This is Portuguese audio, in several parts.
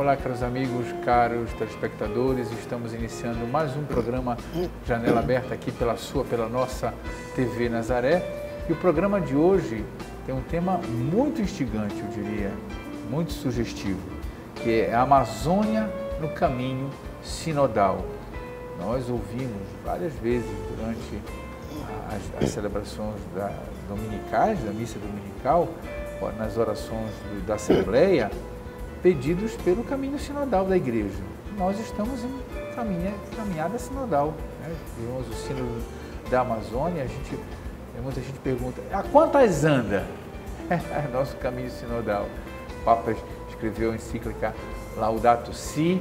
Olá, caros amigos, caros telespectadores, estamos iniciando mais um programa Janela Aberta aqui pela nossa TV Nazaré. E o programa de hoje tem um tema muito instigante, eu diria, muito sugestivo, que é a Amazônia no caminho sinodal. Nós ouvimos várias vezes durante as celebrações dominicais, da missa dominical, nas orações da Assembleia, pedidos pelo caminho sinodal da Igreja. Nós estamos em caminhada sinodal. Né? Vimos o sínodo da Amazônia, muita gente pergunta, a quantas anda? Nosso caminho sinodal. O Papa escreveu a encíclica Laudato Si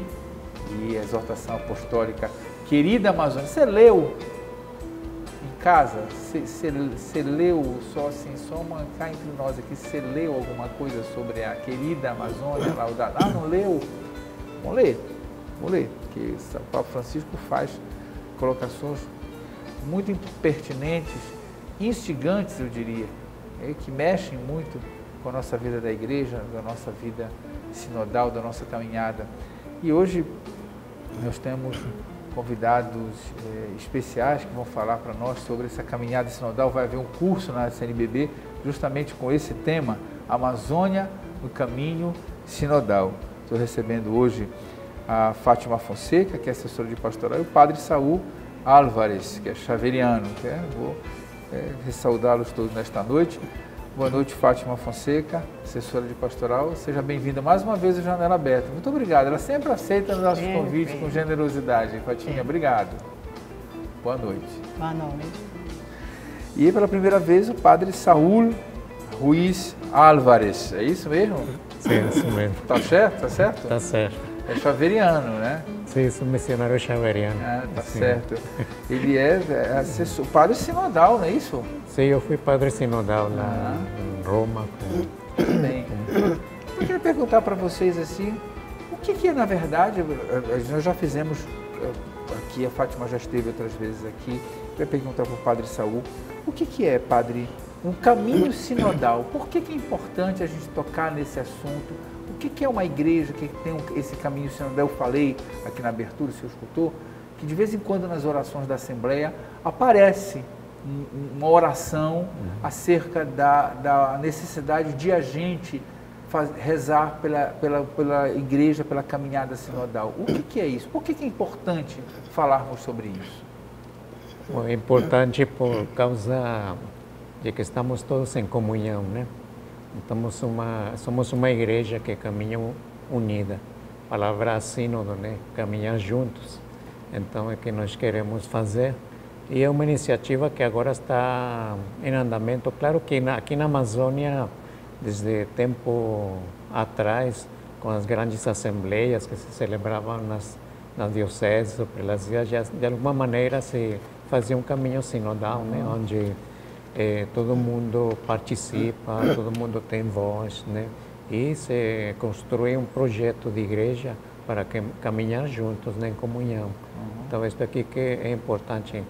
e a exortação apostólica Querida Amazônia. Você leu em casa? Você leu, só assim, só cá entre nós aqui, você leu alguma coisa sobre a querida Amazônia, Laudato? Ah, não leu? Vamos ler, porque o Papa Francisco faz colocações muito pertinentes, instigantes, eu diria, que mexem muito com a nossa vida da Igreja, da nossa vida sinodal, da nossa caminhada. E hoje nós temos convidados especiais que vão falar para nós sobre essa caminhada sinodal. Vai haver um curso na CNBB justamente com esse tema, Amazônia no caminho sinodal. Estou recebendo hoje a Fátima Fonseca, que é assessora de pastoral, e o Padre Saul Álvares, que é xaveriano. Vou saudá-los todos nesta noite. Boa noite, Fátima Fonseca, assessora de pastoral. Seja bem-vinda mais uma vez à Janela Aberta. Muito obrigado. Ela sempre aceita os nossos convites com generosidade. Fatinha, obrigado. Boa noite. Boa noite. E pela primeira vez o Padre Saul Ruiz Álvares. É isso mesmo? Sim, é isso mesmo. Tá certo? Tá certo? Tá certo. É xaveriano, né? Sim, sou missionário xaveriano. Ah, tá Sim. certo. Ele é assessor, padre sinodal, não é isso? Sim, eu fui padre sinodal lá em Roma. Bem, eu queria perguntar para vocês assim, o que é, na verdade, nós já fizemos aqui, a Fátima já esteve outras vezes aqui, eu queria perguntar para o Padre Saul, o que é, Padre, um caminho sinodal? Por que é importante a gente tocar nesse assunto? O que é uma igreja que tem esse caminho sinodal? Eu falei aqui na abertura, o senhor escutou, que de vez em quando nas orações da Assembleia aparece uma oração acerca da necessidade de a gente rezar pela igreja, pela caminhada sinodal. O que é isso? Por que é importante falarmos sobre isso? Bom, é importante por causa de que estamos todos em comunhão, né? Somos uma igreja que caminha unida. A palavra sínodo, né? Caminhar juntos. Então é que nós queremos fazer. E é uma iniciativa que agora está em andamento. Claro que aqui na Amazônia, desde tempo atrás, com as grandes assembleias que se celebravam nas dioceses ou pelas ilhas, de alguma maneira se fazia um caminho sinodal, né? Onde todo mundo participa, todo mundo tem voz, né? E se constrói um projeto de igreja para caminhar juntos, né? Em comunhão. Então, isso aqui que é importante.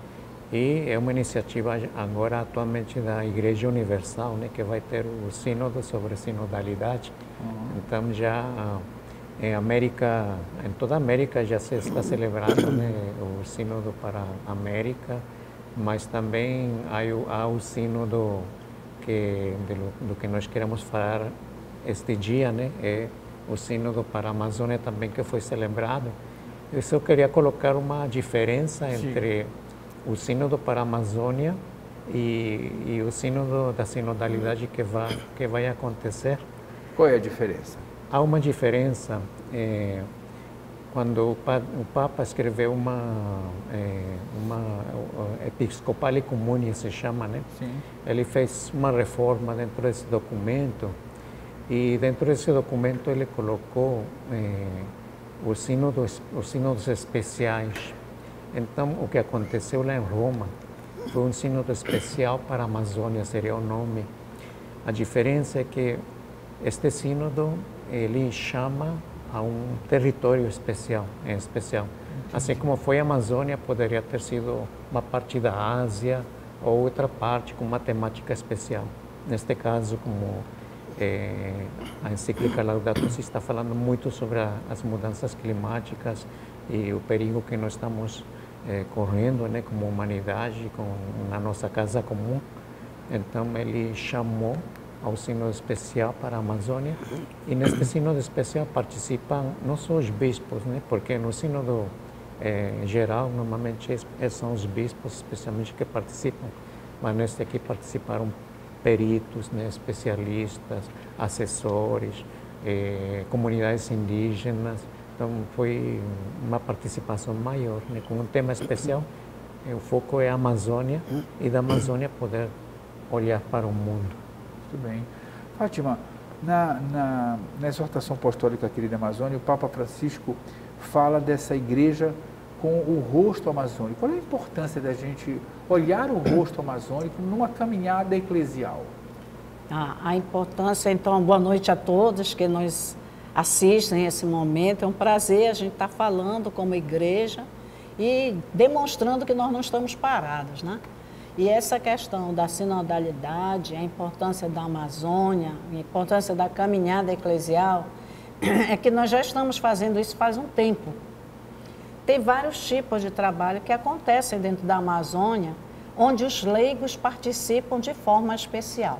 E é uma iniciativa agora atualmente da Igreja Universal, né? Que vai ter o sínodo sobre sinodalidade. Então, já em toda a América já se está celebrando, né? O sínodo para a América. Mas também há o sínodo do que nós queremos falar este dia, né? É o sínodo para a Amazônia também que foi celebrado. Eu só queria colocar uma diferença entre o sínodo para a Amazônia e o sínodo da sinodalidade que vai acontecer. Qual é a diferença? Há uma diferença. Quando o Papa escreveu uma Episcopale Communis, se chama, né? Sim. Ele fez uma reforma dentro desse documento e dentro desse documento ele colocou os sínodos especiais. Então, o que aconteceu lá em Roma foi um sínodo especial para a Amazônia, seria o nome. A diferença é que este sínodo, ele chama a um território especial, em especial. Assim como foi a Amazônia, poderia ter sido uma parte da Ásia ou outra parte com uma temática especial. Neste caso, como A encíclica Laudato Si está falando muito sobre as mudanças climáticas e o perigo que nós estamos correndo, né, como humanidade, na nossa casa comum. Então ele chamou ao Sínodo Especial para a Amazônia, e neste Sínodo Especial participam não só os bispos, né, porque no Sínodo geral normalmente são os bispos especialmente que participam, mas neste aqui participaram peritos, né, especialistas, assessores, comunidades indígenas. Então foi uma participação maior, né, com um tema especial. O foco é a Amazônia, e da Amazônia poder olhar para o mundo. Muito bem. Fátima, na exortação apostólica aqui da Amazônia, o Papa Francisco fala dessa igreja com o rosto amazônico. Qual é a importância da gente olhar o rosto amazônico numa caminhada eclesial? A importância, então, boa noite a todos que nos assistem esse momento. É um prazer a gente estar falando como igreja e demonstrando que nós não estamos parados, né? E essa questão da sinodalidade, a importância da Amazônia, a importância da caminhada eclesial, é que nós já estamos fazendo isso faz um tempo. Tem vários tipos de trabalho que acontecem dentro da Amazônia, onde os leigos participam de forma especial.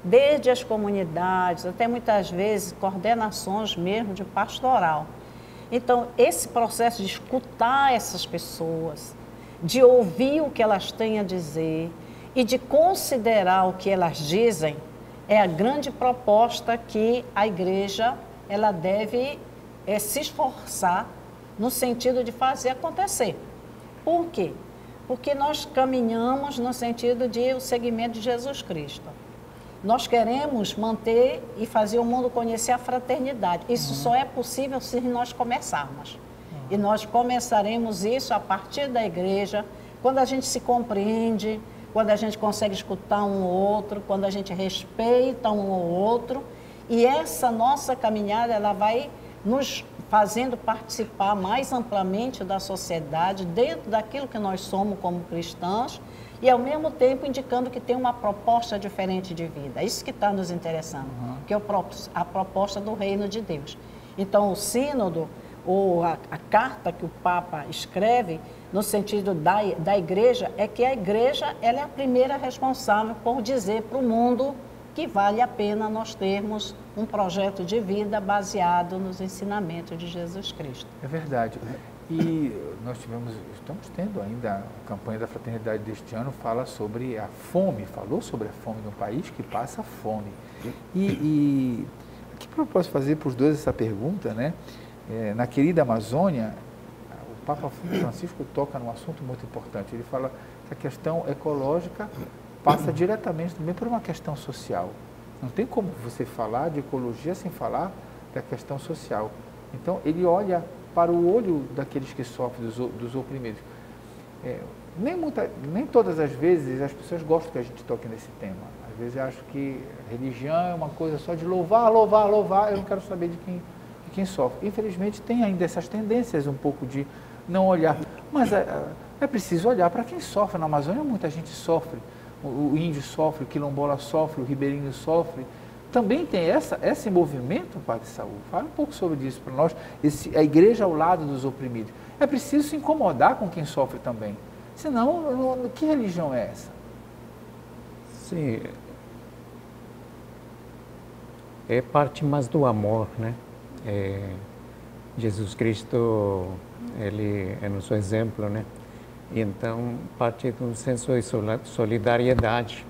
Desde as comunidades, até muitas vezes coordenações mesmo de pastoral. Então, esse processo de escutar essas pessoas, de ouvir o que elas têm a dizer e de considerar o que elas dizem, é a grande proposta que a igreja ela deve se esforçar no sentido de fazer acontecer. Por quê? Porque nós caminhamos no sentido de o seguimento de Jesus Cristo. Nós queremos manter e fazer o mundo conhecer a fraternidade. Isso só é possível se nós começarmos. E nós começaremos isso a partir da igreja, quando a gente se compreende, quando a gente consegue escutar um ou outro, quando a gente respeita um ou outro. E essa nossa caminhada, ela vai nos fazendo participar mais amplamente da sociedade, dentro daquilo que nós somos como cristãos, e ao mesmo tempo indicando que tem uma proposta diferente de vida. É isso que está nos interessando, que é a proposta do reino de Deus. Então, o sínodo, ou a carta que o Papa escreve, no sentido da igreja, é que a igreja ela é a primeira responsável por dizer para o mundo que vale a pena nós termos um projeto de vida baseado nos ensinamentos de Jesus Cristo. É verdade. E nós estamos tendo ainda a campanha da fraternidade deste ano, falou sobre a fome no país que passa fome. E que propósito fazer para os dois essa pergunta, né? Na querida Amazônia, o Papa Francisco toca num assunto muito importante. Ele fala que a questão ecológica passa diretamente também por uma questão social. Não tem como você falar de ecologia sem falar da questão social. Então, ele olha para o olho daqueles que sofrem, dos oprimidos. Nem todas as vezes as pessoas gostam que a gente toque nesse tema. Às vezes eu acho que religião é uma coisa só de louvar, eu não quero saber de quem sofre. Infelizmente tem ainda essas tendências um pouco de não olhar. Mas é preciso olhar para quem sofre. Na Amazônia muita gente sofre. O índio sofre, o quilombola sofre, o ribeirinho sofre. Também tem esse movimento, Padre Saul. Fala um pouco sobre isso para nós, a igreja ao lado dos oprimidos. É preciso se incomodar com quem sofre também. Senão, que religião é essa? Sim, é parte mais do amor, né? Jesus Cristo, ele é nosso exemplo, né? E então, parte do senso de solidariedade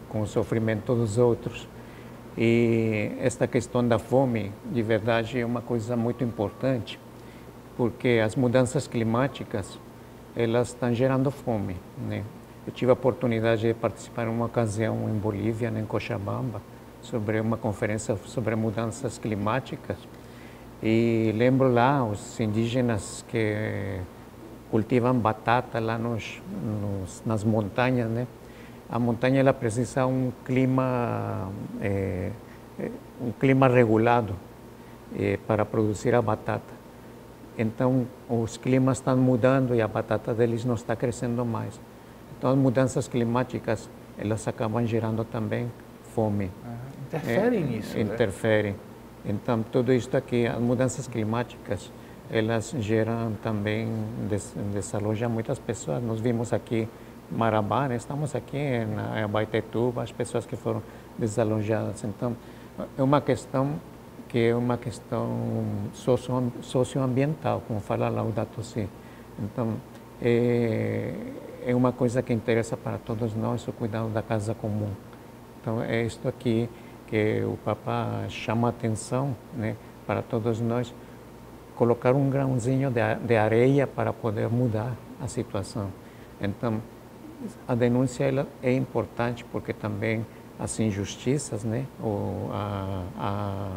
com o sofrimento dos outros. E esta questão da fome, de verdade, é uma coisa muito importante, porque as mudanças climáticas, elas estão gerando fome, né? Eu tive a oportunidade de participar em uma ocasião em Bolívia, em Cochabamba, sobre uma conferência sobre mudanças climáticas. E lembro lá os indígenas que cultivam batata lá nas montanhas, né? A montanha ela precisa um clima regulado para produzir a batata. Então, os climas estão mudando e a batata deles não está crescendo mais. Então, as mudanças climáticas elas acabam gerando também fome. Interferem nisso, interferem. Né? Então, tudo isso aqui, as mudanças climáticas, elas geram também, desalojam muitas pessoas. Nós vimos aqui Marabá, né? Estamos aqui em Abaetetuba, as pessoas que foram desalojadas. Então, é uma questão que é uma questão socioambiental, como fala Laudato Si. Então, é uma coisa que interessa para todos nós, o cuidado da casa comum. Então, é isto aqui que o Papa chama a atenção, né, para todos nós, colocar um grãozinho de areia para poder mudar a situação. Então, a denúncia ela é importante porque também as injustiças, né, ou a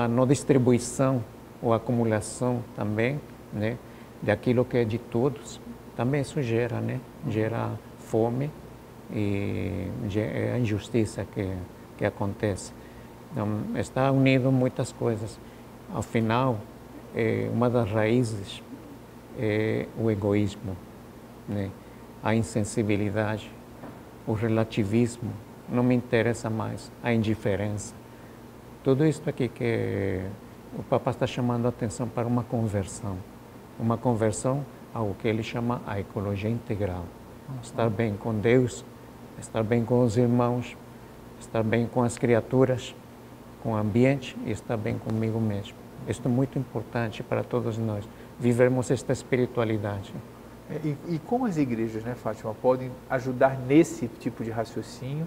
não distribuição ou acumulação também, né, daquilo que é de todos, também isso gera, né, gera fome e a injustiça que acontece. Então, está unido muitas coisas. Ao final, uma das raízes é o egoísmo, né? A insensibilidade, o relativismo, não me interessa mais, a indiferença. Tudo isso aqui que o Papa está chamando a atenção para uma conversão ao que ele chama a ecologia integral. Estar bem com Deus, estar bem com os irmãos, estar bem com as criaturas, com o ambiente e estar bem comigo mesmo. Isso é muito importante para todos nós, vivermos esta espiritualidade. E como as igrejas, né, Fátima, podem ajudar nesse tipo de raciocínio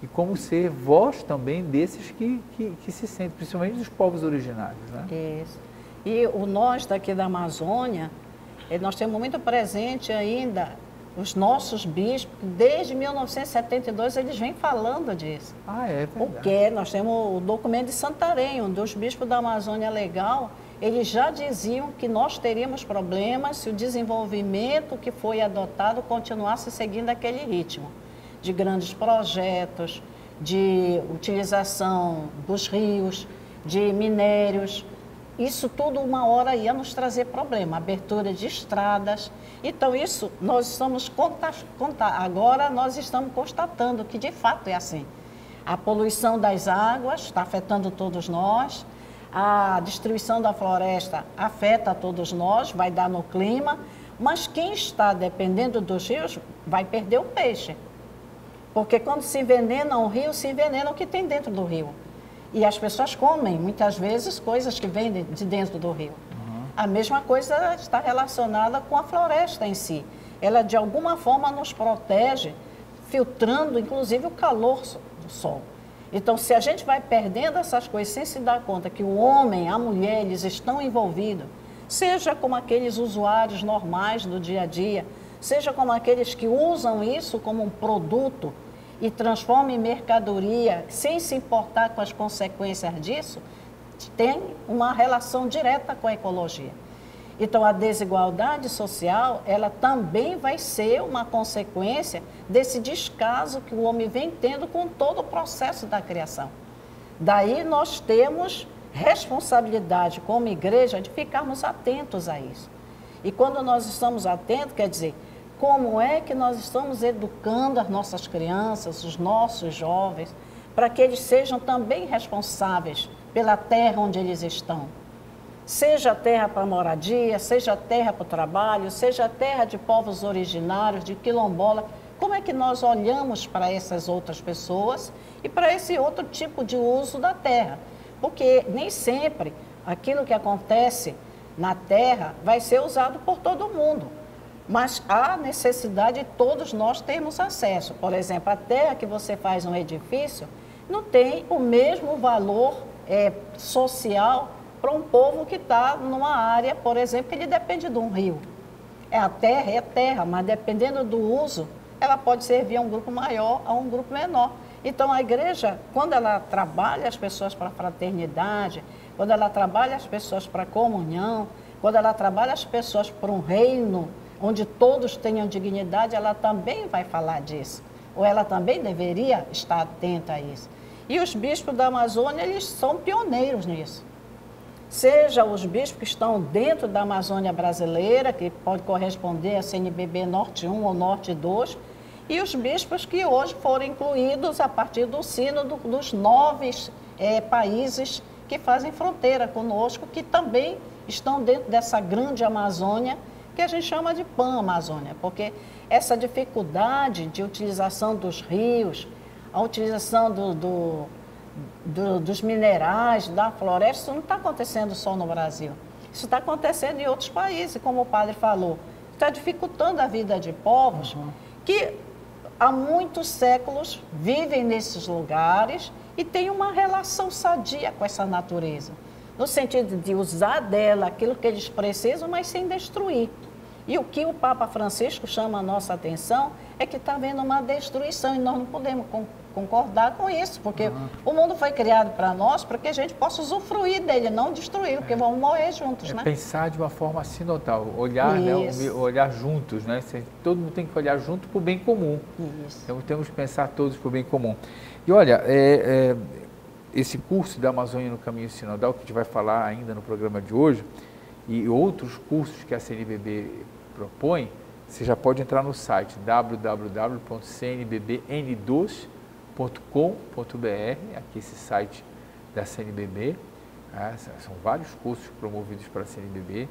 e como ser voz também desses que se sentem, principalmente dos povos originários, né? Isso. E nós daqui da Amazônia, nós temos muito presente ainda os nossos bispos, desde 1972 eles vêm falando disso. Ah, é verdade. Porque nós temos o documento de Santarém, onde os bispos da Amazônia Legal, eles já diziam que nós teríamos problemas se o desenvolvimento que foi adotado continuasse seguindo aquele ritmo de grandes projetos, de utilização dos rios, de minérios. Isso tudo uma hora ia nos trazer problema, abertura de estradas. Então isso nós estamos agora nós estamos constatando que de fato é assim. A poluição das águas está afetando todos nós, a destruição da floresta afeta todos nós, vai dar no clima, mas quem está dependendo dos rios vai perder o peixe. Porque quando se envenena um rio, se envenena o que tem dentro do rio. E as pessoas comem, muitas vezes, coisas que vêm de dentro do rio. A mesma coisa está relacionada com a floresta em si. Ela, de alguma forma, nos protege, filtrando, inclusive, o calor do sol. Então, se a gente vai perdendo essas coisas sem se dar conta que o homem, a mulher, eles estão envolvidos, seja como aqueles usuários normais do dia a dia, seja como aqueles que usam isso como um produto e transformam em mercadoria sem se importar com as consequências disso, tem uma relação direta com a ecologia. Então, a desigualdade social, ela também vai ser uma consequência desse descaso que o homem vem tendo com todo o processo da criação. Daí nós temos responsabilidade como igreja de ficarmos atentos a isso. E quando nós estamos atentos, quer dizer, como é que nós estamos educando as nossas crianças, os nossos jovens, para que eles sejam também responsáveis pela terra onde eles estão. Seja terra para moradia, seja terra para o trabalho, seja terra de povos originários, de quilombola. Como é que nós olhamos para essas outras pessoas e para esse outro tipo de uso da terra? Porque nem sempre aquilo que acontece na terra vai ser usado por todo mundo. Mas há necessidade de todos nós termos acesso. Por exemplo, a terra que você faz um edifício não tem o mesmo valor social para um povo que está numa área, por exemplo, que ele depende de um rio. A terra é terra, mas dependendo do uso, ela pode servir a um grupo maior, a um grupo menor. Então, a igreja, quando ela trabalha as pessoas para a fraternidade, quando ela trabalha as pessoas para a comunhão, quando ela trabalha as pessoas para um reino onde todos tenham dignidade, ela também vai falar disso. Ou ela também deveria estar atenta a isso. E os bispos da Amazônia, eles são pioneiros nisso. Seja os bispos que estão dentro da Amazônia brasileira, que pode corresponder a CNBB Norte 1 ou Norte 2, e os bispos que hoje foram incluídos a partir do sínodo dos 9 países que fazem fronteira conosco, que também estão dentro dessa grande Amazônia, que a gente chama de Pan-Amazônia, porque essa dificuldade de utilização dos rios, a utilização dos minerais, da floresta, isso não está acontecendo só no Brasil. Isso está acontecendo em outros países, como o padre falou. Está dificultando a vida de povos que há muitos séculos vivem nesses lugares e têm uma relação sadia com essa natureza, no sentido de usar dela aquilo que eles precisam, mas sem destruir. E o que o Papa Francisco chama a nossa atenção é que está havendo uma destruição e nós não podemos concordar com isso, porque o mundo foi criado para nós, para que a gente possa usufruir dele, não destruir, porque vamos morrer juntos, né? Pensar de uma forma sinodal, olhar, né, olhar juntos, né? Todo mundo tem que olhar junto para o bem comum. Isso. Então temos que pensar todos para o bem comum. E olha, esse curso da Amazônia no Caminho Sinodal, que a gente vai falar ainda no programa de hoje, e outros cursos que a CNBB propõe, você já pode entrar no site www.cnbbn2.com.br, aqui esse site da CNBB, são vários cursos promovidos pela CNBB,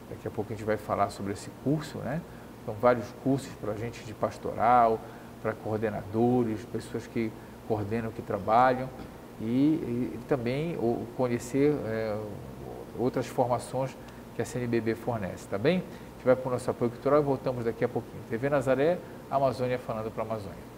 daqui a pouco a gente vai falar sobre esse curso, né? São vários cursos para a gente de pastoral, para coordenadores, pessoas que coordenam, que trabalham, e também conhecer outras formações que a CNBB fornece, tá bem? A gente vai para o nosso apoio cultural e voltamos daqui a pouquinho. TV Nazaré, Amazônia falando para a Amazônia.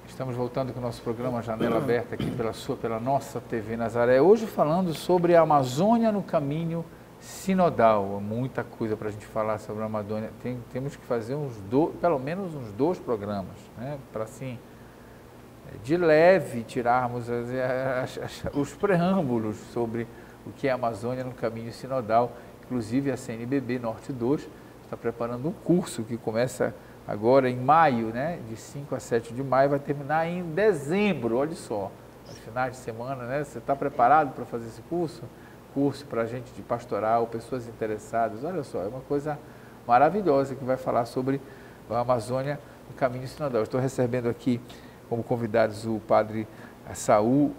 Estamos voltando com o nosso programa Janela Aberta aqui pela nossa TV Nazaré. Hoje falando sobre a Amazônia no Caminho Sinodal. Muita coisa para a gente falar sobre a Amazônia. Temos que fazer pelo menos uns 2 programas, né? Para assim, de leve, tirarmos os preâmbulos sobre o que é a Amazônia no Caminho Sinodal. Inclusive a CNBB Norte 2 está preparando um curso que começa agora em maio, né, de 5 a 7 de maio, vai terminar em dezembro, olha só, nos finais de semana, né? Você está preparado para fazer esse curso? Curso para gente de pastoral, pessoas interessadas, olha só, é uma coisa maravilhosa que vai falar sobre a Amazônia no Caminho Sinodal. Estou recebendo aqui como convidados o padre Saul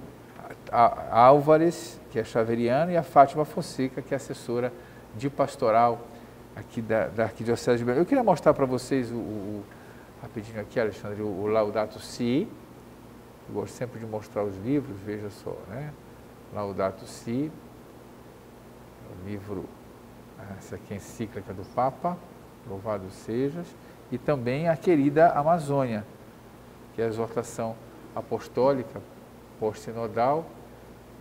Álvares, que é xaveriano, e a Fátima Fonseca, que é assessora de pastoral aqui da Arquidiocese de Belém. Eu queria mostrar para vocês rapidinho aqui, Alexandre, o Laudato Si. Eu gosto sempre de mostrar os livros, veja só, né? Laudato Si, o livro, essa aqui é a encíclica do Papa, Louvado Sejas, e também a querida Amazônia, que é a exortação apostólica, pós-sinodal,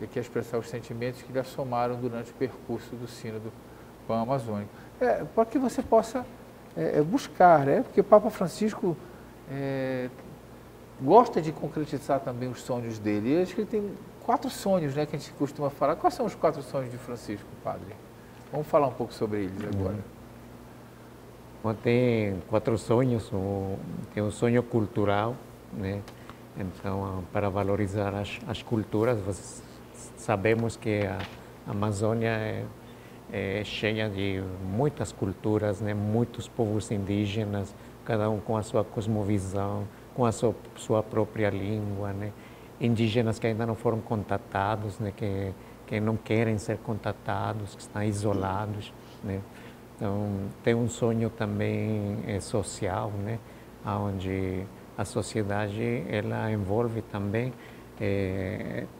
e que é expressar os sentimentos que lhe assomaram durante o percurso do sínodo pan-amazônico. Para que você possa buscar, né? Porque o Papa Francisco gosta de concretizar também os sonhos dele. E acho que ele tem 4 sonhos, né, que a gente costuma falar. Quais são os 4 sonhos de Francisco, padre? Vamos falar um pouco sobre eles agora. Tem 4 sonhos. Tem um sonho cultural, né? Então, para valorizar as culturas, sabemos que a Amazônia é cheia de muitas culturas, né? Muitos povos indígenas, cada um com a sua cosmovisão, com a sua própria língua, né? Indígenas que ainda não foram contatados, né? Que não querem ser contatados, que estão isolados, né? Então, tem um sonho também social, né? Onde a sociedade ela envolve também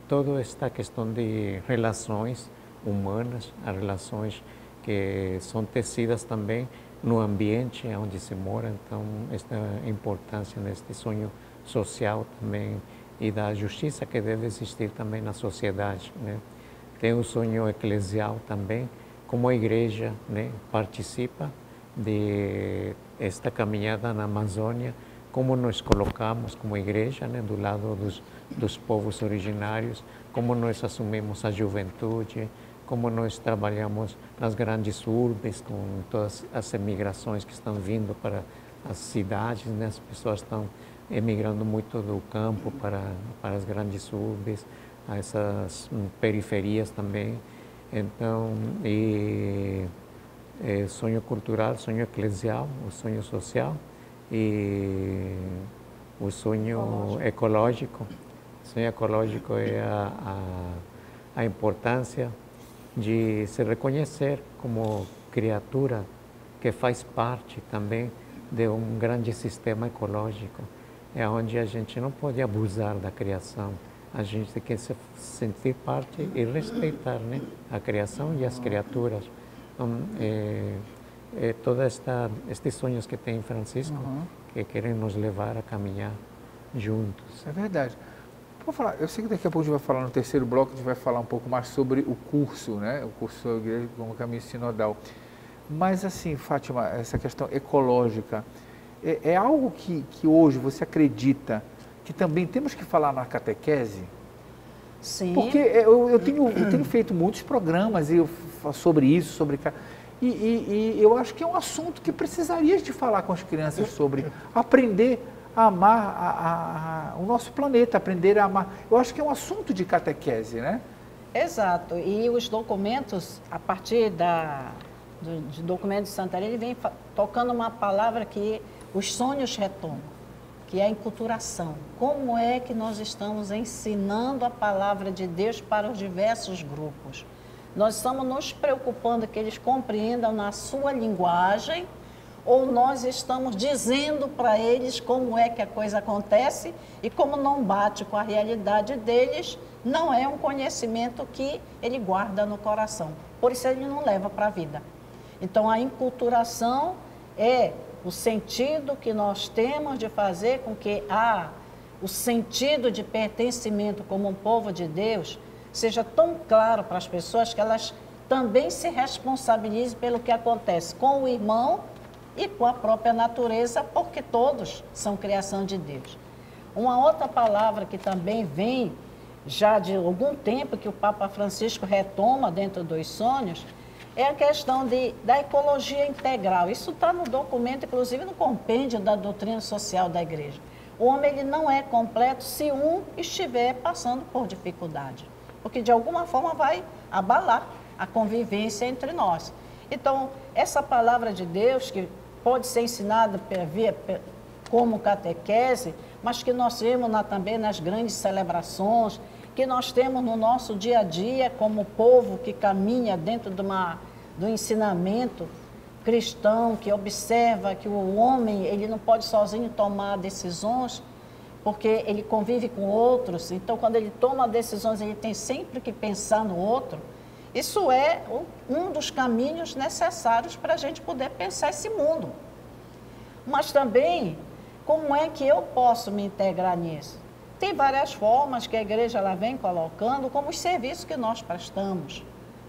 toda esta questão de relações humanas, as relações que são tecidas também no ambiente onde se mora. Então, esta importância neste sonho social também e da justiça que deve existir também na sociedade, né? Tem o sonho eclesial também, como a igreja, né, participa de esta caminhada na Amazônia, como nos colocamos como igreja, né, do lado dos povos originários, como nós assumimos a juventude, como nós trabalhamos nas grandes urbes, com todas as emigrações que estão vindo para as cidades, né? As pessoas estão emigrando muito do campo para as grandes urbes, a essas periferias também. Então, sonho cultural, sonho eclesial, o sonho social e o sonho ecológico. O sonho ecológico é a importância de se reconhecer como criatura que faz parte também de um grande sistema ecológico, é onde a gente não pode abusar da criação, a gente tem que se sentir parte e respeitar, né, a criação e as criaturas. Então, todos estes sonhos que tem Francisco, que querem nos levar a caminhar juntos. É verdade. Vou falar, eu sei que daqui a pouco a gente vai falar no terceiro bloco, a gente vai falar um pouco mais sobre o curso, né? O curso da Igreja como Caminho Sinodal. Mas assim, Fátima, essa questão ecológica, é algo que hoje você acredita que também temos que falar na catequese? Sim. Porque eu tenho feito muitos programas sobre isso, e eu acho que é um assunto que precisaria de falar com as crianças sobre, aprender a amar o nosso planeta, aprender a amar. Eu acho que é um assunto de catequese, né? Exato. E os documentos, a partir de documento de Santarém, ele vem tocando uma palavra que os sonhos retomam, que é a enculturação. Como é que nós estamos ensinando a palavra de Deus para os diversos grupos? Nós estamos nos preocupando que eles compreendam na sua linguagem, ou nós estamos dizendo para eles como é que a coisa acontece e como não bate com a realidade deles, não é um conhecimento que ele guarda no coração. Por isso ele não leva para a vida. Então a enculturação é o sentido que nós temos de fazer com que o sentido de pertencimento como um povo de Deus seja tão claro para as pessoas que elas também se responsabilizem pelo que acontece com o irmão e com a própria natureza, porque todos são criação de Deus. Uma outra palavra que também vem já de algum tempo, que o Papa Francisco retoma dentro dos sonhos, é a questão da ecologia integral. Isso está no documento, inclusive no compêndio da doutrina social da Igreja. O homem ele não é completo se um estiver passando por dificuldade, porque de alguma forma vai abalar a convivência entre nós. Então, essa palavra de Deus, que pode ser ensinada como catequese, mas que nós vemos também nas grandes celebrações, que nós temos no nosso dia a dia como povo que caminha dentro do ensinamento cristão, que observa que o homem ele não pode sozinho tomar decisões, porque ele convive com outros. Então, quando ele toma decisões, ele tem sempre que pensar no outro. Isso é um dos caminhos necessários para a gente poder pensar esse mundo. Mas também, como é que eu posso me integrar nisso? Tem várias formas que a igreja ela vem colocando como os serviços que nós prestamos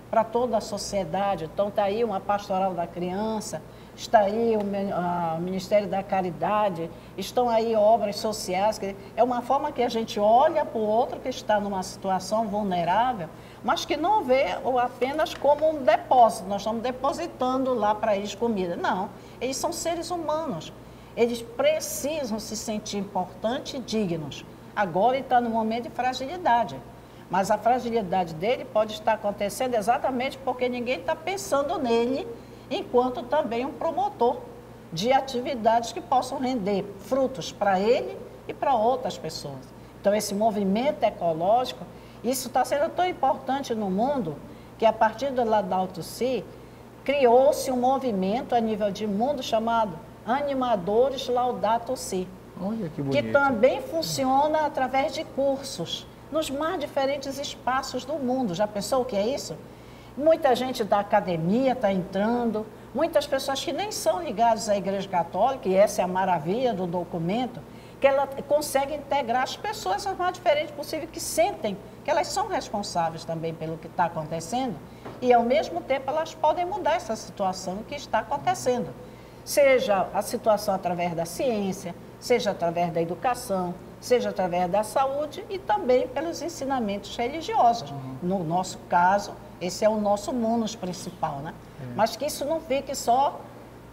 para toda a sociedade. Então, está aí uma pastoral da criança, está aí o Ministério da Caridade, estão aí obras sociais. É uma forma que a gente olha para o outro que está numa situação vulnerável, mas que não vê apenas como um depósito. Nós estamos depositando lá para eles comida. Não, eles são seres humanos. Eles precisam se sentir importantes e dignos. Agora ele está num momento de fragilidade. Mas a fragilidade dele pode estar acontecendo exatamente porque ninguém está pensando nele, enquanto também um promotor de atividades que possam render frutos para ele e para outras pessoas. Então, esse movimento ecológico, isso está sendo tão importante no mundo, que a partir do Laudato Si, criou-se um movimento a nível de mundo chamado Animadores Laudato Si. Olha que bonito. Que também funciona através de cursos, nos mais diferentes espaços do mundo. Já pensou o que é isso? Muita gente da academia está entrando, muitas pessoas que nem são ligadas à Igreja Católica, e essa é a maravilha do documento, que ela consegue integrar as pessoas as mais diferentes possível, que sentem que elas são responsáveis também pelo que está acontecendo, e ao mesmo tempo elas podem mudar essa situação que está acontecendo. Seja a situação através da ciência, seja através da educação, seja através da saúde e também pelos ensinamentos religiosos. No nosso caso, esse é o nosso munus principal, né? Mas que isso não fique só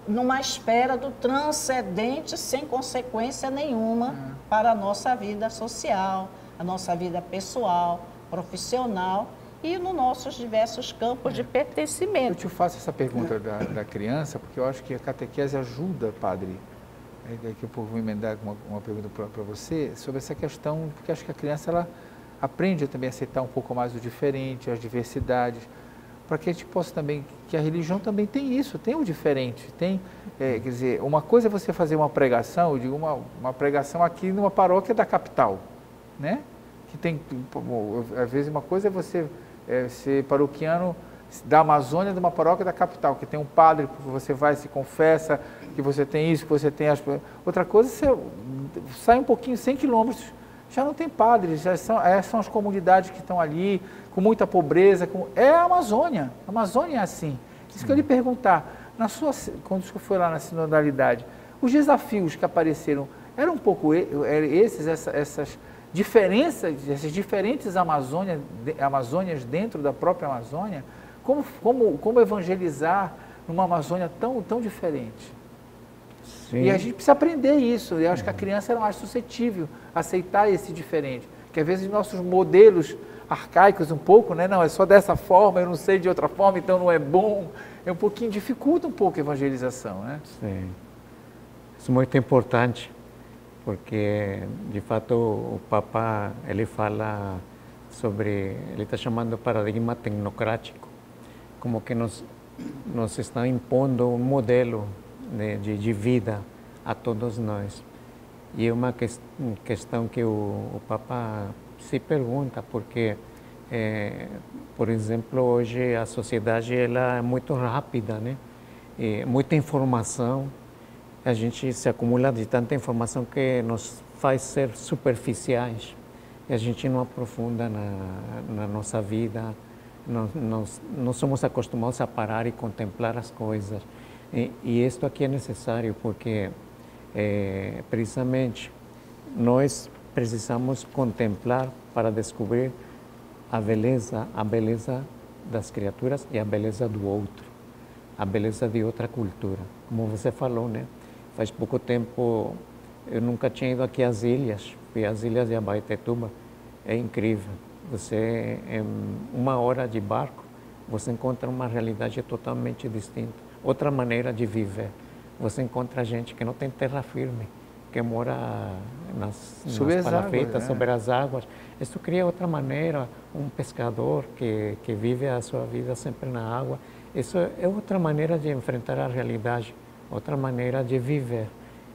numa espera do transcendente sem consequência nenhuma para a nossa vida social, a nossa vida pessoal, profissional e nos nossos diversos campos de Eu pertencimento. te faço essa pergunta da criança, porque eu acho que a catequese ajuda, padre. Daqui a pouco vou emendar uma pergunta para você sobre essa questão, porque acho que a criança ela aprende também a aceitar um pouco mais o diferente, as diversidades, para que a gente possa também, que a religião também tem isso, tem o diferente, tem, quer dizer, uma coisa é você fazer uma pregação, eu digo uma pregação aqui numa paróquia da capital, né? Que tem, às vezes uma coisa é você ser paroquiano da Amazônia, de uma paróquia da capital, que tem um padre que você vai, se confessa, que você tem isso, que você tem as... Outra coisa, você sai um pouquinho, 100 quilômetros, já não tem padres, já são as comunidades que estão ali, com muita pobreza, é a Amazônia é assim. Isso que eu lhe perguntar, quando você foi lá na sinodalidade, os desafios que apareceram, eram um pouco essas diferenças, essas diferentes Amazônias dentro da própria Amazônia, como evangelizar numa Amazônia tão diferente? Sim. E a gente precisa aprender isso. Eu acho que a criança era mais suscetível a aceitar esse diferente. Que às vezes nossos modelos arcaicos um pouco, né? Não, é só dessa forma, eu não sei de outra forma, então não é bom. Dificulta um pouco a evangelização, né? Sim. Isso é muito importante, porque de fato o Papa, ele fala sobre, ele está chamando paradigma tecnocrático, como que nos estão impondo um modelo de vida a todos nós. E é uma questão que o Papa se pergunta, porque, por exemplo, hoje a sociedade ela é muito rápida, né? Muita informação, a gente se acumula de tanta informação que nos faz ser superficiais, e a gente não aprofunda na nossa vida, não somos acostumados a parar e contemplar as coisas. E isto aqui é necessário porque, precisamente, nós precisamos contemplar para descobrir a beleza das criaturas e a beleza do outro, a beleza de outra cultura. Como você falou, né? Faz pouco tempo, eu nunca tinha ido aqui às ilhas, fui às ilhas de Abaetetuba, é incrível. Você, em 1 hora de barco, você encontra uma realidade totalmente distinta, outra maneira de viver. Você encontra gente que não tem terra firme, que mora nas palafitas, sobre as águas. Isso cria outra maneira, um pescador que vive a sua vida sempre na água. Isso é outra maneira de enfrentar a realidade, outra maneira de viver.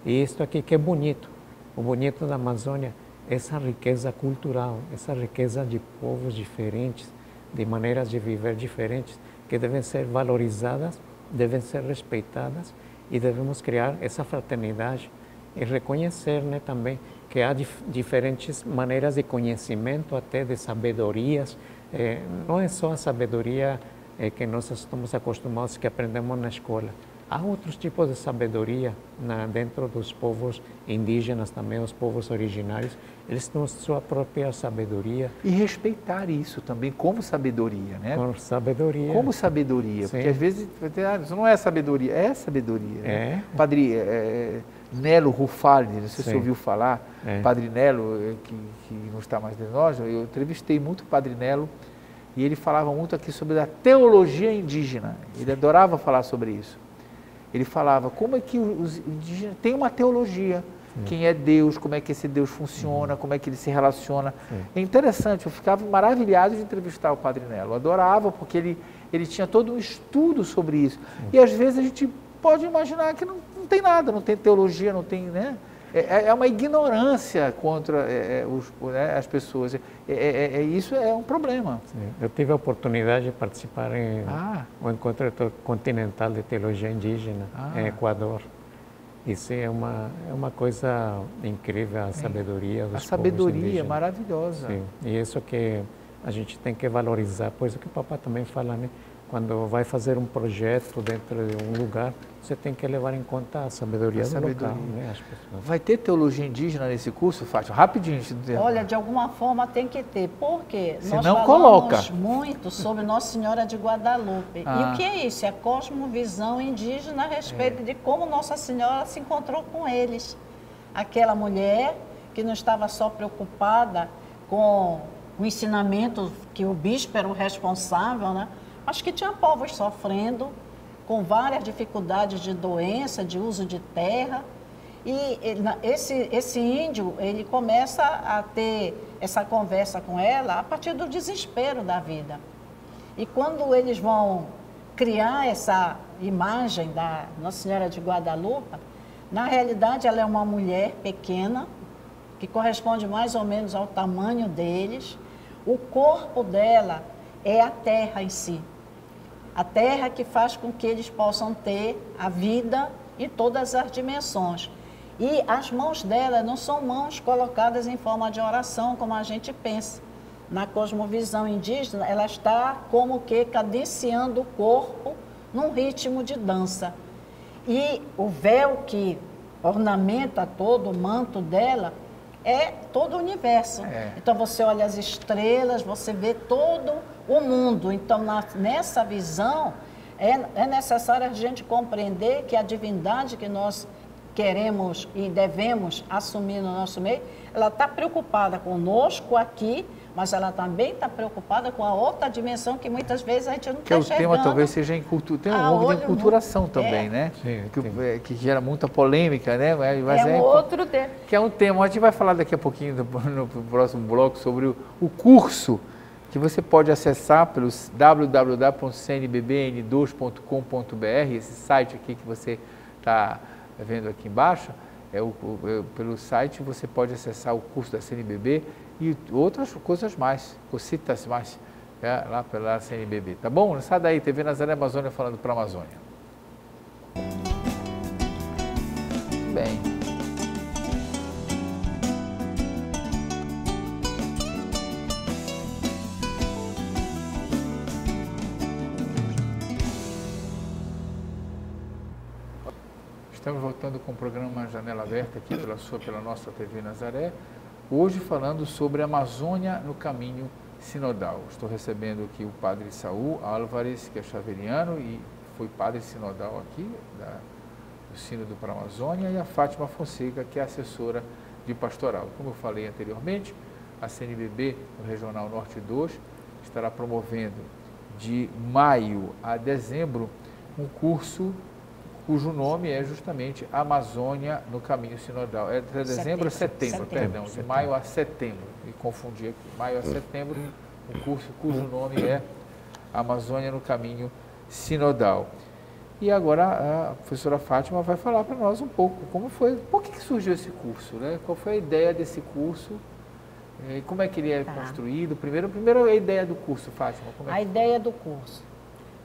E isso aqui que é bonito, o bonito da Amazônia, essa riqueza cultural, essa riqueza de povos diferentes, de maneiras de viver diferentes, que devem ser valorizadas, devem ser respeitadas e devemos criar essa fraternidade e reconhecer, né, também que há diferentes maneiras de conhecimento, até de sabedorias. Não é só a sabedoria que nós estamos acostumados, que aprendemos na escola. Há outros tipos de sabedoria dentro dos povos indígenas também, os povos originários. Eles têm sua própria sabedoria. E respeitar isso também como sabedoria, né? Como sabedoria. Como sabedoria, Sim. porque às vezes isso não é sabedoria, é sabedoria. Né? Padre Nelo Ruffaldi, não sei se você ouviu falar, Padre Nelo, que não está mais entre nós, eu entrevistei muito o Padre Nelo e ele falava muito aqui sobre a teologia indígena, ele adorava falar sobre isso. Ele falava como é que os indígenas têm uma teologia, quem é Deus, como é que esse Deus funciona, como é que ele se relaciona. É interessante, eu ficava maravilhado de entrevistar o Padre Nelo, eu adorava porque ele tinha todo um estudo sobre isso. E às vezes a gente pode imaginar que não tem nada, não tem teologia, não tem, né? É uma ignorância contra as pessoas. Isso é um problema. Sim. Eu tive a oportunidade de participar em um encontro continental de teologia indígena em Equador. Isso é uma coisa incrível, a sabedoria dos povos indígenas. A sabedoria maravilhosa. Sim. E isso que a gente tem que valorizar, pois o que o Papa também fala, né? quando vai fazer um projeto dentro de um lugar, você tem que levar em conta a sabedoria do local, né? As pessoas. Vai ter teologia indígena nesse curso, Fátima? Rapidinho. Olha, de alguma forma tem que ter, porque nós não falamos muito sobre Nossa Senhora de Guadalupe. Ah. E o que é isso? É a cosmovisão indígena a respeito de como Nossa Senhora se encontrou com eles. Aquela mulher que não estava só preocupada com o ensinamento que o bispo era o responsável, né? Mas que tinha povos sofrendo, com várias dificuldades de doença, de uso de terra. E esse índio, ele começa a ter essa conversa com ela a partir do desespero da vida. E quando eles vão criar essa imagem da Nossa Senhora de Guadalupe, na realidade ela é uma mulher pequena, que corresponde mais ou menos ao tamanho deles. O corpo dela é a terra em si. A terra que faz com que eles possam ter a vida em todas as dimensões. E as mãos dela não são mãos colocadas em forma de oração, como a gente pensa. Na cosmovisão indígena, ela está como que cadenciando o corpo num ritmo de dança. E o véu que ornamenta todo o manto dela é todo o universo. Então você olha as estrelas, você vê todo o mundo. Então nessa visão é necessário a gente compreender que a divindade que nós queremos e devemos assumir no nosso meio, ela está preocupada conosco aqui, mas ela também está preocupada com a outra dimensão que muitas vezes a gente não está enxergando. Que o tema talvez seja em cultura, tem um pouco de enculturação também, né? Sim, que gera muita polêmica, né? Mas é um outro tema. Que é um tema, a gente vai falar daqui a pouquinho no próximo bloco sobre o curso que você pode acessar pelo www.cnbbn2.com.br, esse site aqui que você está vendo aqui embaixo, pelo site você pode acessar o curso da CNBB e outras coisas mais, cositas mais, lá pela CNBB, tá bom? Não sai daí, TV Nazaré Amazônia falando para a Amazônia. Muito bem. Estamos voltando com o programa Janela Aberta aqui pela nossa TV Nazaré, hoje falando sobre a Amazônia no caminho sinodal. Estou recebendo aqui o padre Saul Álvares, que é xaveriano e foi padre sinodal aqui do Sínodo para a Amazônia, e a Fátima Fonseca, que é assessora de pastoral. Como eu falei anteriormente, a CNBB, no Regional Norte 2, estará promovendo de maio a dezembro um curso cujo nome é justamente Amazônia no Caminho Sinodal. É de dezembro a setembro, perdão, de maio a setembro, me confundi aqui, maio a setembro, um curso cujo nome é Amazônia no Caminho Sinodal. E agora a professora Fátima vai falar para nós um pouco como foi, por que surgiu esse curso, né? Qual foi a ideia desse curso, como é que ele é construído? Primeiro a ideia do curso, Fátima. A ideia do curso.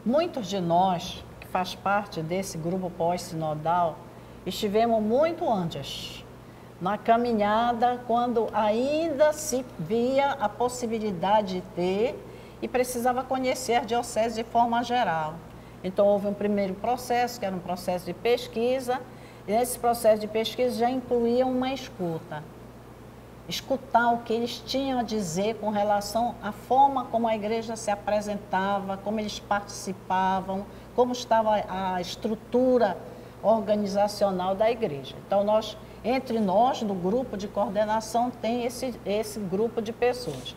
Muitos de nós faz parte desse grupo pós-sinodal, estivemos muito antes, na caminhada, quando ainda se via a possibilidade de ter e precisava conhecer a diocese de forma geral. Então, houve um primeiro processo, que era um processo de pesquisa, e nesse processo de pesquisa já incluía uma escuta. Escutar o que eles tinham a dizer com relação à forma como a igreja se apresentava, como eles participavam, como estava a estrutura organizacional da igreja. Então, entre nós, do grupo de coordenação, tem esse grupo de pessoas.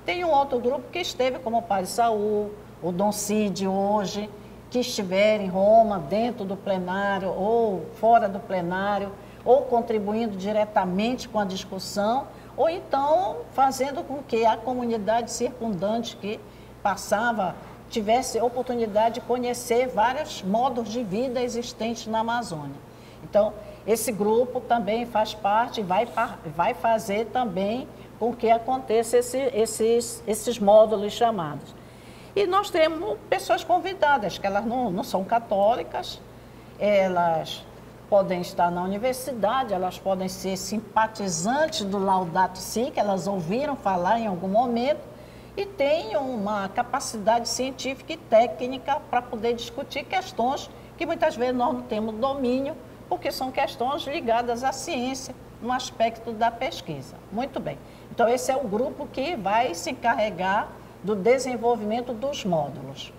Tem um outro grupo que esteve, como o Padre Saul, o Dom Cid hoje, que estiver em Roma, dentro do plenário ou fora do plenário, ou contribuindo diretamente com a discussão, ou então fazendo com que a comunidade circundante que passava tivesse oportunidade de conhecer vários modos de vida existentes na Amazônia. Então, esse grupo também faz parte, vai fazer também com que aconteça esses módulos chamados. E nós temos pessoas convidadas, que elas não são católicas, elas podem estar na universidade, elas podem ser simpatizantes do Laudato Si, que elas ouviram falar em algum momento, e tem uma capacidade científica e técnica para poder discutir questões que muitas vezes nós não temos domínio, porque são questões ligadas à ciência, no aspecto da pesquisa. Muito bem. Então, esse é o grupo que vai se encarregar do desenvolvimento dos módulos.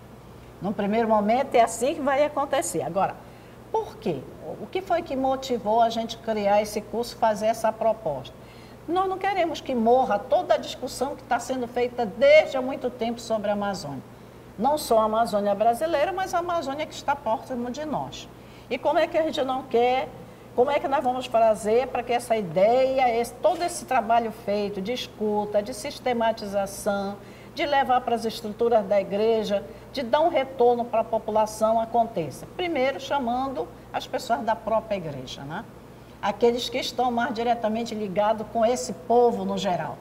No primeiro momento, é assim que vai acontecer. Agora, por quê? O que foi que motivou a gente criar esse curso, fazer essa proposta? Nós não queremos que morra toda a discussão que está sendo feita desde há muito tempo sobre a Amazônia. Não só a Amazônia brasileira, mas a Amazônia que está próximo de nós. E como é que a gente não quer, como é que nós vamos fazer para que essa ideia, todo esse trabalho feito de escuta, de sistematização, de levar para as estruturas da igreja, de dar um retorno para a população aconteça? Primeiro, chamando as pessoas da própria igreja, né? Aqueles que estão mais diretamente ligados com esse povo no geral,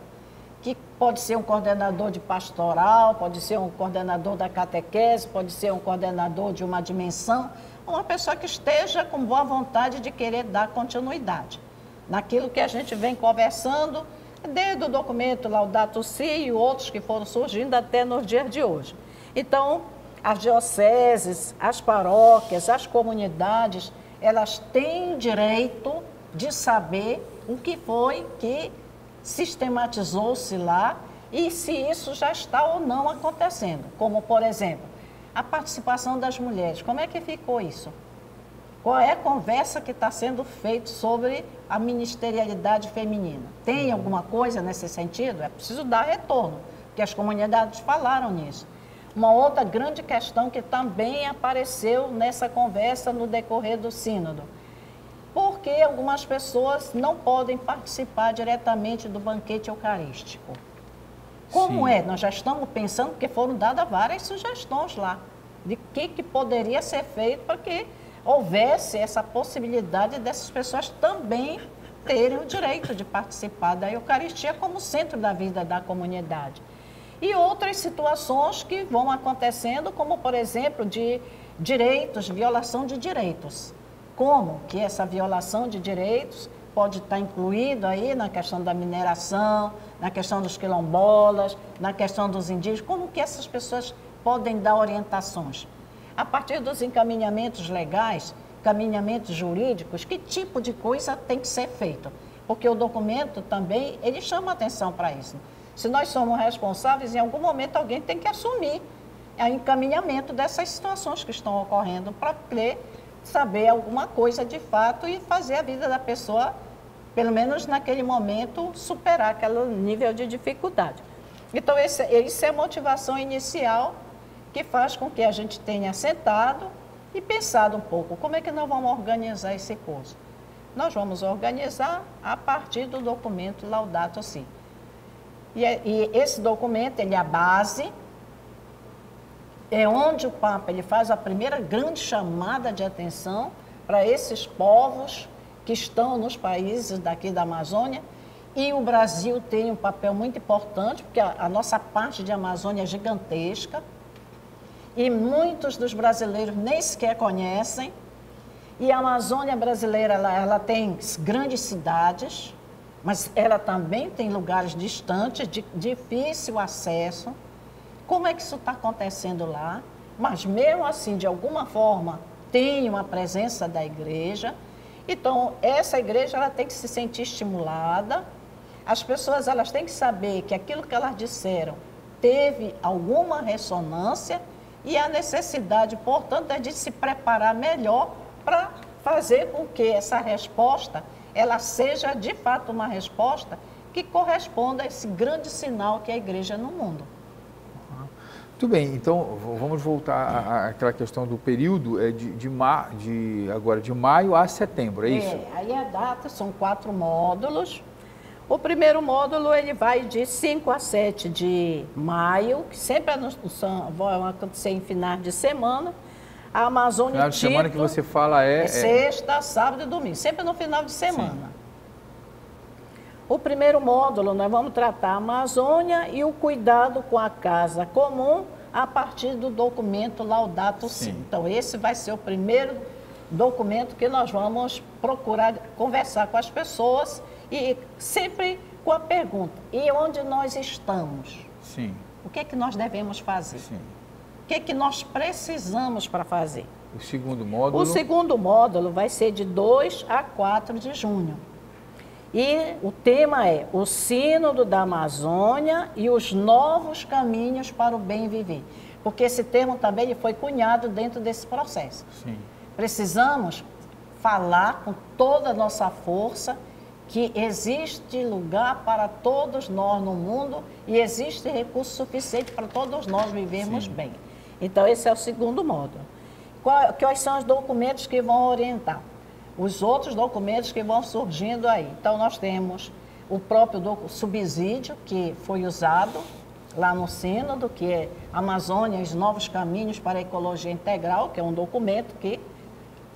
que pode ser um coordenador de pastoral, pode ser um coordenador da catequese, pode ser um coordenador de uma dimensão, uma pessoa que esteja com boa vontade de querer dar continuidade naquilo que a gente vem conversando, desde o documento Laudato Si e outros que foram surgindo até nos dias de hoje. Então, as dioceses, as paróquias, as comunidades, elas têm direito de saber o que foi que sistematizou-se lá e se isso já está ou não acontecendo. Como, por exemplo, a participação das mulheres. Como é que ficou isso? Qual é a conversa que está sendo feita sobre a ministerialidade feminina? Tem alguma coisa nesse sentido? É preciso dar retorno, porque as comunidades falaram nisso. Uma outra grande questão que também apareceu nessa conversa no decorrer do sínodo. Por que algumas pessoas não podem participar diretamente do banquete eucarístico? Como Sim. é? Nós já estamos pensando, porque foram dadas várias sugestões lá, de que poderia ser feito para que houvesse essa possibilidade dessas pessoas também terem o direito de participar da Eucaristia como centro da vida da comunidade. E outras situações que vão acontecendo, como, por exemplo, de direitos, violação de direitos. Como que essa violação de direitos pode estar incluído aí na questão da mineração, na questão dos quilombolas, na questão dos indígenas, como que essas pessoas podem dar orientações? A partir dos encaminhamentos legais, encaminhamentos jurídicos, que tipo de coisa tem que ser feito? Porque o documento também, ele chama atenção para isso. Se nós somos responsáveis, em algum momento alguém tem que assumir o encaminhamento dessas situações que estão ocorrendo para saber alguma coisa de fato e fazer a vida da pessoa, pelo menos naquele momento, superar aquele nível de dificuldade. Então, isso é a motivação inicial que faz com que a gente tenha sentado e pensado um pouco como é que nós vamos organizar esse curso. Nós vamos organizar a partir do documento Laudato Si. E esse documento, ele é a base, é onde o Papa ele faz a primeira grande chamada de atenção para esses povos que estão nos países daqui da Amazônia. E o Brasil tem um papel muito importante, porque a nossa parte de Amazônia é gigantesca. E muitos dos brasileiros nem sequer conhecem. E a Amazônia brasileira, ela tem grandes cidades, mas ela também tem lugares distantes, de difícil acesso. Como é que isso está acontecendo lá? Mas mesmo assim, de alguma forma, tem uma presença da igreja. Então, essa igreja ela tem que se sentir estimulada. As pessoas elas têm que saber que aquilo que elas disseram teve alguma ressonância e a necessidade, portanto, é de se preparar melhor para fazer com que essa resposta ela seja, de fato, uma resposta que corresponda a esse grande sinal que é a igreja no mundo. Muito bem, então vamos voltar àquela questão do período agora de maio a setembro, é isso? Aí a data são 4 módulos. O primeiro módulo ele vai de 5 a 7 de maio, que sempre vão acontecer em finais de semana. A Amazônia final de semana que você fala é sexta, sábado e domingo, sempre no final de semana. Sim. O primeiro módulo nós vamos tratar a Amazônia e o cuidado com a casa comum a partir do documento Laudato Si. Então esse vai ser o primeiro documento que nós vamos procurar conversar com as pessoas e sempre com a pergunta: e onde nós estamos? Sim. O O que é que nós devemos fazer? Sim. O que é que nós precisamos para fazer? O segundo módulo? O segundo módulo vai ser de 2 a 4 de junho. E o tema é o Sínodo da Amazônia e os novos caminhos para o bem viver. Porque esse termo também ele foi cunhado dentro desse processo. Sim. Precisamos falar com toda a nossa força que existe lugar para todos nós no mundo e existe recurso suficiente para todos nós vivermos Sim. bem. Então, esse é o segundo módulo. Quais são os documentos que vão orientar? Os outros documentos que vão surgindo aí. Então, nós temos o próprio subsídio que foi usado lá no Sínodo, que é Amazônia, os Novos Caminhos para a Ecologia Integral, que é um documento que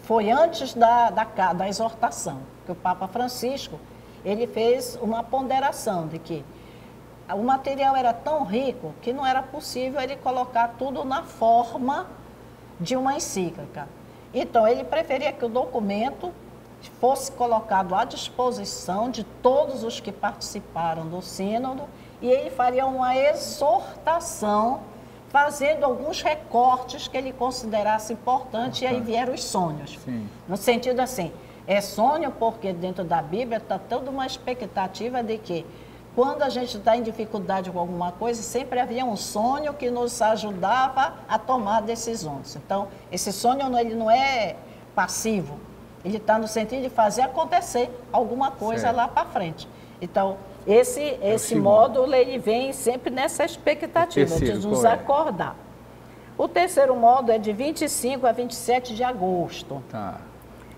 foi antes da exortação, que o Papa Francisco ele fez uma ponderação de que o material era tão rico que não era possível ele colocar tudo na forma de uma encíclica. Então, ele preferia que o documento fosse colocado à disposição de todos os que participaram do Sínodo e ele faria uma exortação, fazendo alguns recortes que ele considerasse importante, e aí vieram os sonhos. Sim. No sentido assim, é sonho porque dentro da Bíblia está toda uma expectativa de que quando a gente está em dificuldade com alguma coisa, sempre havia um sonho que nos ajudava a tomar decisões. Então, esse sonho ele não é passivo, ele está no sentido de fazer acontecer alguma coisa certo. Lá para frente. Então, esse módulo ele vem sempre nessa expectativa de nos acordar. O terceiro módulo é de 25 a 27 de agosto. Tá.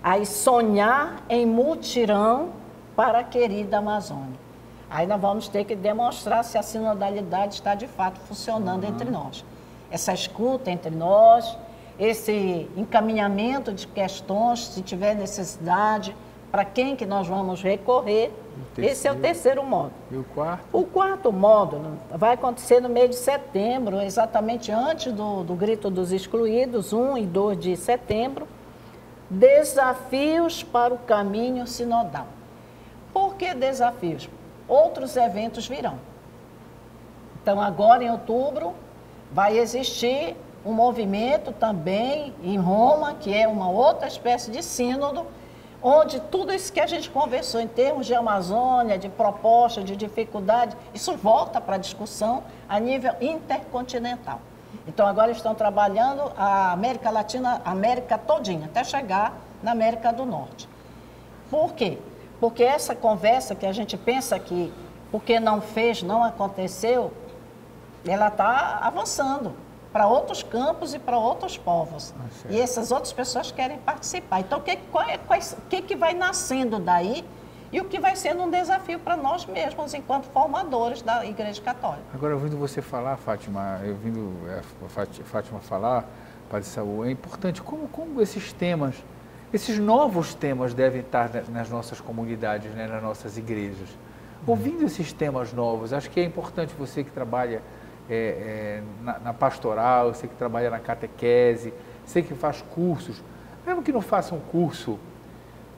Aí, sonhar em mutirão para a querida Amazônia. Aí nós vamos ter que demonstrar se a sinodalidade está de fato funcionando entre nós. Essa escuta entre nós, esse encaminhamento de questões, se tiver necessidade, para quem que nós vamos recorrer. Esse é o terceiro módulo. E o quarto? O quarto módulo vai acontecer no mês de setembro, exatamente antes do Grito dos Excluídos, 1 e 2 de setembro. Desafios para o caminho sinodal. Por que desafios? Outros eventos virão. Então, agora em outubro, vai existir um movimento também em Roma, que é uma outra espécie de sínodo, onde tudo isso que a gente conversou em termos de Amazônia, de proposta, de dificuldade, isso volta para a discussão a nível intercontinental. Então, agora estão trabalhando a América Latina, a América todinha, até chegar na América do Norte. Por quê? Porque essa conversa que a gente pensa que, porque não fez, não aconteceu, ela está avançando para outros campos e para outros povos. E essas outras pessoas querem participar. Então, o que vai nascendo daí e o que vai sendo um desafio para nós mesmos, enquanto formadores da Igreja Católica. Agora, ouvindo você falar, Fátima, ouvindo a Fátima falar, Padre Saul, é importante como esses temas, esses novos temas devem estar nas nossas comunidades, né, nas nossas igrejas. Ouvindo esses temas novos, acho que é importante você que trabalha na pastoral, você que trabalha na catequese, você que faz cursos, mesmo que não faça um curso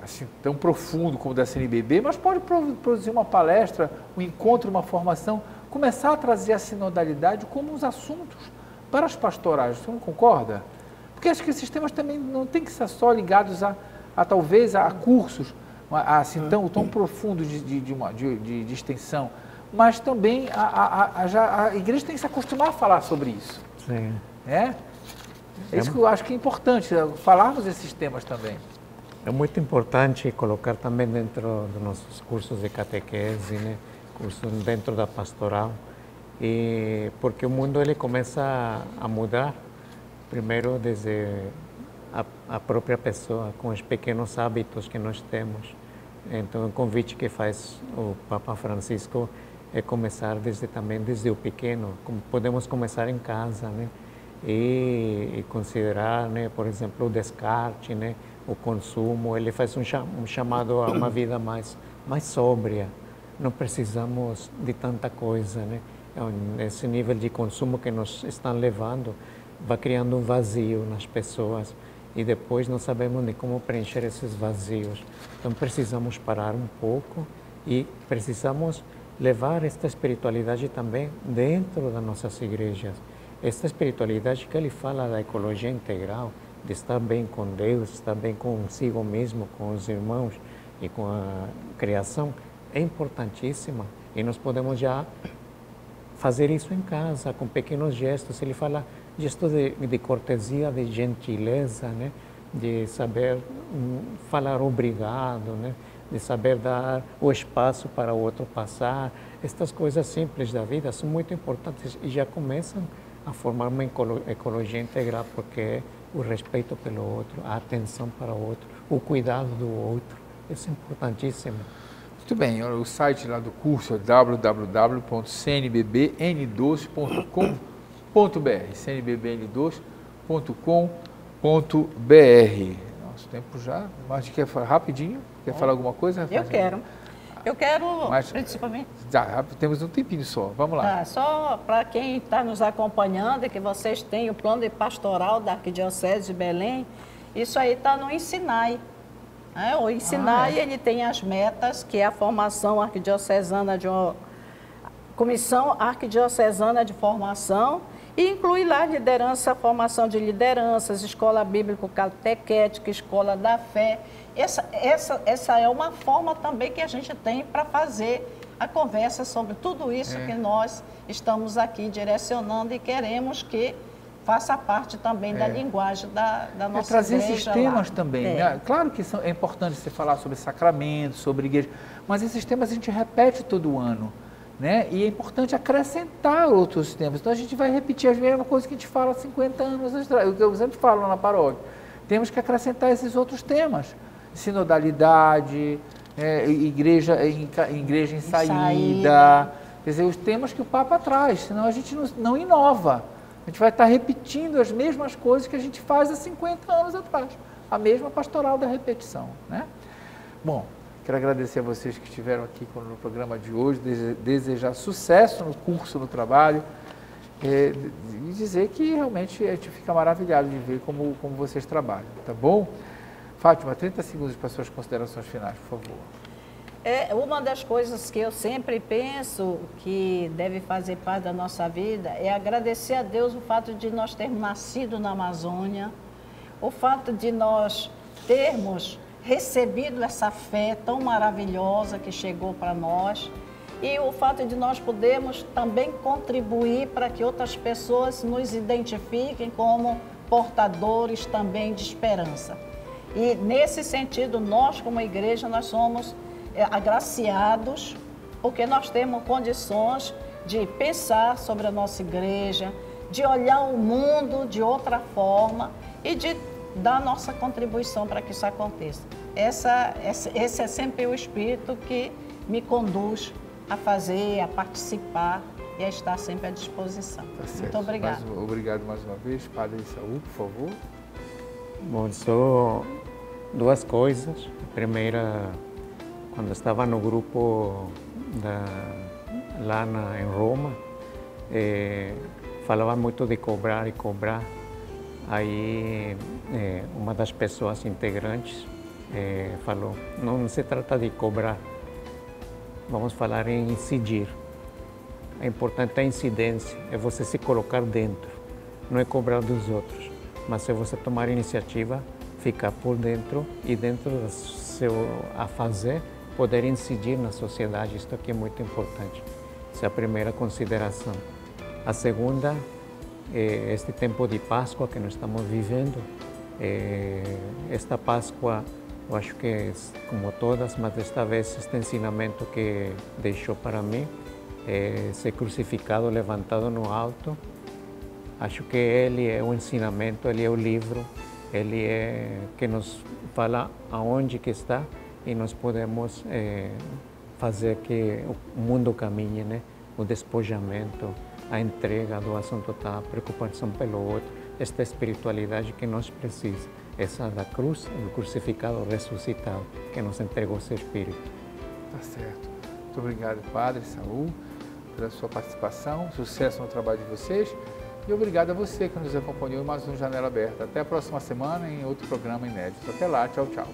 assim, tão profundo como o da CNBB, mas pode produzir uma palestra, um encontro, uma formação, começar a trazer a sinodalidade como uns assuntos para as pastorais. Você não concorda? Porque acho que esses temas também não tem que ser só ligados talvez a cursos assim, tão profundos de extensão, mas também a igreja tem que se acostumar a falar sobre isso. Sim. É isso que eu acho que é importante, falarmos desses temas também. É muito importante colocar também dentro dos nossos cursos de catequese, né? Cursos dentro da pastoral, porque o mundo ele começa a mudar, primeiro desde a própria pessoa, com os pequenos hábitos que nós temos. Então, o convite que faz o Papa Francisco é começar também desde o pequeno, como podemos começar em casa, né? E considerar, né, por exemplo, o descarte, né, o consumo. Ele faz um chamado a uma vida mais sóbria. Não precisamos de tanta coisa, né? Esse nível de consumo que nos estão levando vai criando um vazio nas pessoas e depois não sabemos nem como preencher esses vazios. Então precisamos parar um pouco e precisamos levar esta espiritualidade também dentro das nossas igrejas. Esta espiritualidade que ele fala da ecologia integral, de estar bem com Deus, estar bem consigo mesmo, com os irmãos e com a criação, é importantíssima. E nós podemos já fazer isso em casa, com pequenos gestos. Ele fala gestos de cortesia, de gentileza, né? De saber falar obrigado, né? De saber dar o espaço para o outro passar. Estas coisas simples da vida são muito importantes e já começam a formar uma ecologia integral, porque é o respeito pelo outro, a atenção para o outro, o cuidado do outro. Isso é importantíssimo. Muito bem, o site lá do curso é www.cnbbn12.com.br, cnbbn12.com.br. Nosso tempo já, mas quer falar rapidinho? Quer falar alguma coisa, Rafael? Eu quero, principalmente... Já, temos um tempinho só, vamos lá. Só para quem está nos acompanhando, que vocês têm o plano de pastoral da Arquidiocese de Belém, isso aí está no Ensinai. O Ensinai, ele tem as metas, que é a formação arquidiocesana Comissão Arquidiocesana de Formação, e inclui lá formação de lideranças, escola bíblico-catequética, escola da fé. Essa é uma forma também que a gente tem para fazer a conversa sobre tudo isso que nós estamos aqui direcionando e queremos que faça parte também da linguagem da nossa trazer igreja esses temas lá. também. Né? Claro que é importante você falar sobre sacramentos, sobre igreja, mas esses temas a gente repete todo ano. Né? E é importante acrescentar outros temas. Então a gente vai repetir as mesmas coisas que a gente fala há 50 anos atrás, o que eu sempre falo lá na paróquia. Temos que acrescentar esses outros temas. Sinodalidade, igreja em saída, quer dizer, os temas que o Papa traz, senão a gente não inova. A gente vai estar repetindo as mesmas coisas que a gente faz há 50 anos atrás. A mesma pastoral da repetição. Né? Bom, quero agradecer a vocês que estiveram aqui no programa de hoje, desejar sucesso no curso, no trabalho, e dizer que realmente a gente fica maravilhado de ver como vocês trabalham, tá bom? Fátima, 30 segundos para suas considerações finais, por favor. Uma das coisas que eu sempre penso que deve fazer parte da nossa vida é agradecer a Deus o fato de nós termos nascido na Amazônia, o fato de nós termos recebido essa fé tão maravilhosa que chegou para nós e o fato de nós podermos também contribuir para que outras pessoas nos identifiquem como portadores também de esperança. E nesse sentido, nós como igreja, nós somos agraciados porque nós temos condições de pensar sobre a nossa igreja, de olhar o mundo de outra forma e de dar nossa contribuição para que isso aconteça. Esse é sempre o espírito que me conduz a fazer, a participar e a estar sempre à disposição. Muito obrigada. Obrigado mais uma vez. Padre Saul, por favor. Bom, só duas coisas. A primeira, quando estava no grupo lá em Roma, falava muito de cobrar e cobrar. Aí uma das pessoas integrantes falou, não se trata de cobrar, vamos falar em incidir. É importante a incidência, é você se colocar dentro, não é cobrar dos outros, mas é você tomar iniciativa, ficar por dentro e dentro do seu a fazer, poder incidir na sociedade. Isso aqui é muito importante. Essa é a primeira consideração. A segunda, este tempo de Páscoa que nós estamos vivendo, esta Páscoa, eu acho que, como todas, mas desta vez este ensinamento que deixou para mim, ser crucificado, levantado no alto, acho que ele é o ensinamento, ele é o livro, ele é que nos fala aonde que está e nós podemos fazer que o mundo caminhe, né? O despojamento, a entrega, a doação total, a preocupação pelo outro, esta espiritualidade que nós precisamos, essa da cruz, do crucificado ressuscitado, que nos entregou o seu Espírito. Tá certo. Muito obrigado, Padre Saul, pela sua participação, sucesso no trabalho de vocês e obrigado a você que nos acompanhou em mais um Janela Aberta. Até a próxima semana em outro programa inédito. Até lá, tchau, tchau.